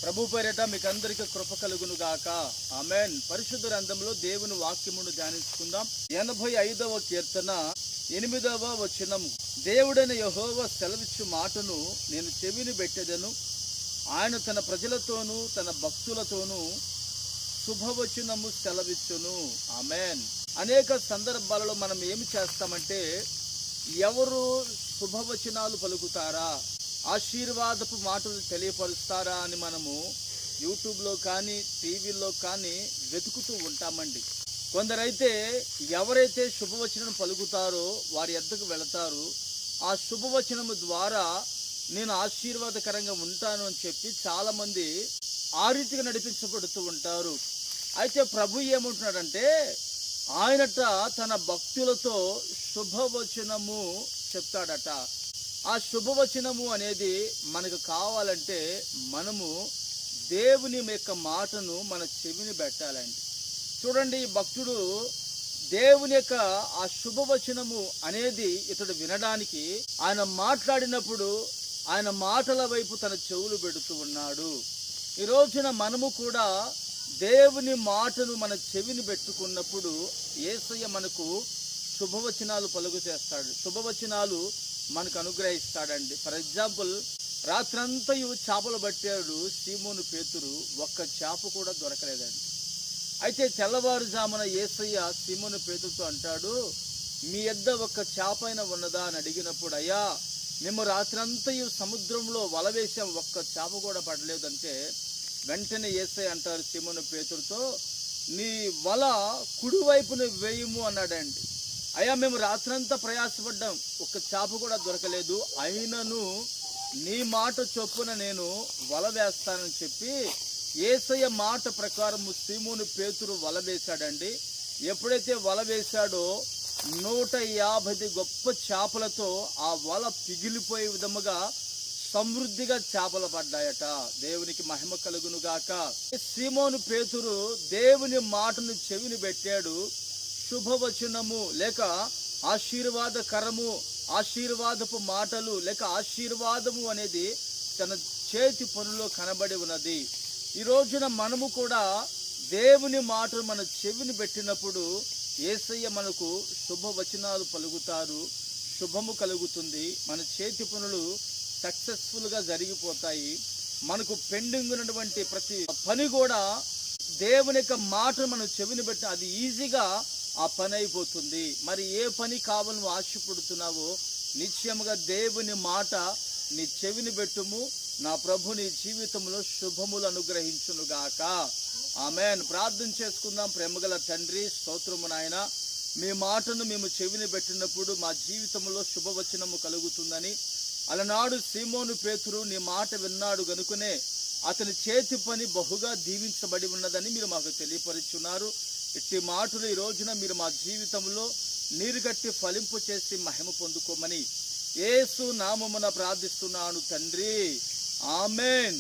ప్రభు పేరిట మీకు అందరికీ కృప కలుగును గాక. ఆమేన్. పరిశుద్ధ గ్రంథంలో దేవుని వాక్యమును ధ్యానించుకుందాం. 85వ కీర్తన 8వ వచనము. దేవుడైన యెహోవా సెలవిచ్చు మాటను నేను చెవిని పెట్టెదను. ఆయన తన ప్రజలతోనూ తన భక్తులతోనూ శుభవచనము సెలవిచ్చును. ఆమేన్. అనేక సందర్భాలలో మనం ఏమి చేస్తామంటే, ఎవరు శుభవచనాలు పలుకుతారా, ఆశీర్వాదపు మాటలు తెలియపరుస్తారా అని మనము యూట్యూబ్లో కానీ టీవీలో కానీ వెతుకుతూ ఉంటామండి. కొందరైతే ఎవరైతే శుభవచనం పలుకుతారో వారి యొద్దకు వెళతారు. ఆ శుభవచనము ద్వారా నేను ఆశీర్వాదకరంగా ఉంటాను అని చెప్పి చాలామంది ఆ రీతిగా నడిపించబడుతూ ఉంటారు. అయితే ప్రభు ఏమంటున్నాడంటే, ఆయనట తన భక్తులతో శుభవచనము చెప్తాడట. ఆ శుభవచనము అనేది మనకు కావాలంటే మనము దేవుని యొక్క మాటను మన చెవిని పెట్టాలండి. చూడండి, ఈ భక్తుడు దేవుని యొక్క ఆ శుభవచనము అనేది ఇతడు వినడానికి ఆయన మాట్లాడినప్పుడు ఆయన మాటల వైపు తన చెవులు పెడుతూ ఉన్నాడు. ఈ రోజున మనము కూడా దేవుని మాటను మన చెవిని పెట్టుకున్నప్పుడు యేసయ్య మనకు శుభవచనాలు పలుకు చేస్తాడు, శుభవచనాలు మనకు అనుగ్రహిస్తాడండి. ఫర్ ఎగ్జాంపుల్, రాత్రంతయు చేపలు పట్టాడు సీమోను పేతురు, ఒక్క చేప కూడా దొరకలేదండి. అయితే తెల్లవారుజామున యేసయ్య సీమోను పేతురుతో అంటాడు, మీ యొద్ద ఒక్క చేపైన ఉన్నదా అని అడిగినప్పుడు, అయ్యా మేము రాత్రంతయు సముద్రంలో వల వేసాం, ఒక్క చేప కూడా పడలేదంటే వెంటనే యేసయ్య అంటారు సీమోను పేతురుతో, నీ వల కుడివైపున వేయుము అన్నాడండి. అయ్యా మేము రాత్రంతా ప్రయాసపడ్డాం, ఒక్క చేప కూడా దొరకలేదు, అయినను నీ మాట చొప్పున నేను వల వేస్తానని చెప్పి యేసయ్య మాట ప్రకారము సీమోను పేతురు వల వేశాడండి. ఎప్పుడైతే వల వేశాడో 150 గొప్ప చేపలతో ఆ వల పిగిలిపోయే విధముగా సమృద్ధిగా చేపలు పడ్డాయట. దేవునికి మహిమ కలుగును గాక. సీమోను పేతురు దేవుని మాటను చెవిని పెట్టాడు. శుభవచనము లేక ఆశీర్వాదకరము, ఆశీర్వాదపు మాటలు లేక ఆశీర్వాదము అనేది తన చేతి పనులో కనబడి ఉన్నది. ఈ రోజున మనము కూడా దేవుని మాటలు మన చెవిని పెట్టినప్పుడు యేసయ్య మనకు శుభవచనాలు పలుకుతారు, శుభము కలుగుతుంది, మన చేతి పనులు సక్సెస్ఫుల్గా జరిగిపోతాయి. మనకు పెండింగ్ ఉన్నటువంటి ప్రతి పని కూడా దేవుని యొక్క మాటను మనం చెవిని పెట్టి అది ఈజీగా ఆ పని అయిపోతుంది. మరి ఏ పని కావాలని ఆశపడుతున్నావో నిశ్చయముగా దేవుని మాట నీ చెవిని పెట్టుము, నా ప్రభు నీ జీవితంలో శుభములు అనుగ్రహించునుగాక. ఆమేన్. ప్రార్థన చేసుకుందాం. ప్రేమగల తండ్రి, స్తోత్రము నాయన, మీ మాటను మేము చెవిని పెట్టినప్పుడు మా జీవితంలో శుభవచనము కలుగుతుందని అలనాడు సీమోను పేతురు నీ మాట విన్నాడు గనుకనే అతని చేతి పని బహుగా దీవించబడి ఉన్నదని మీరు మాకు తెలియపరుచున్నారు. ఇట్టి మాటలు ఈ రోజున మీరు మా జీవితంలో నీరు కట్టి ఫలింపు చేసి మహిమ పొందుకోమని యేసు నామమున ప్రార్థిస్తున్నాను తండ్రి. ఆమేన్.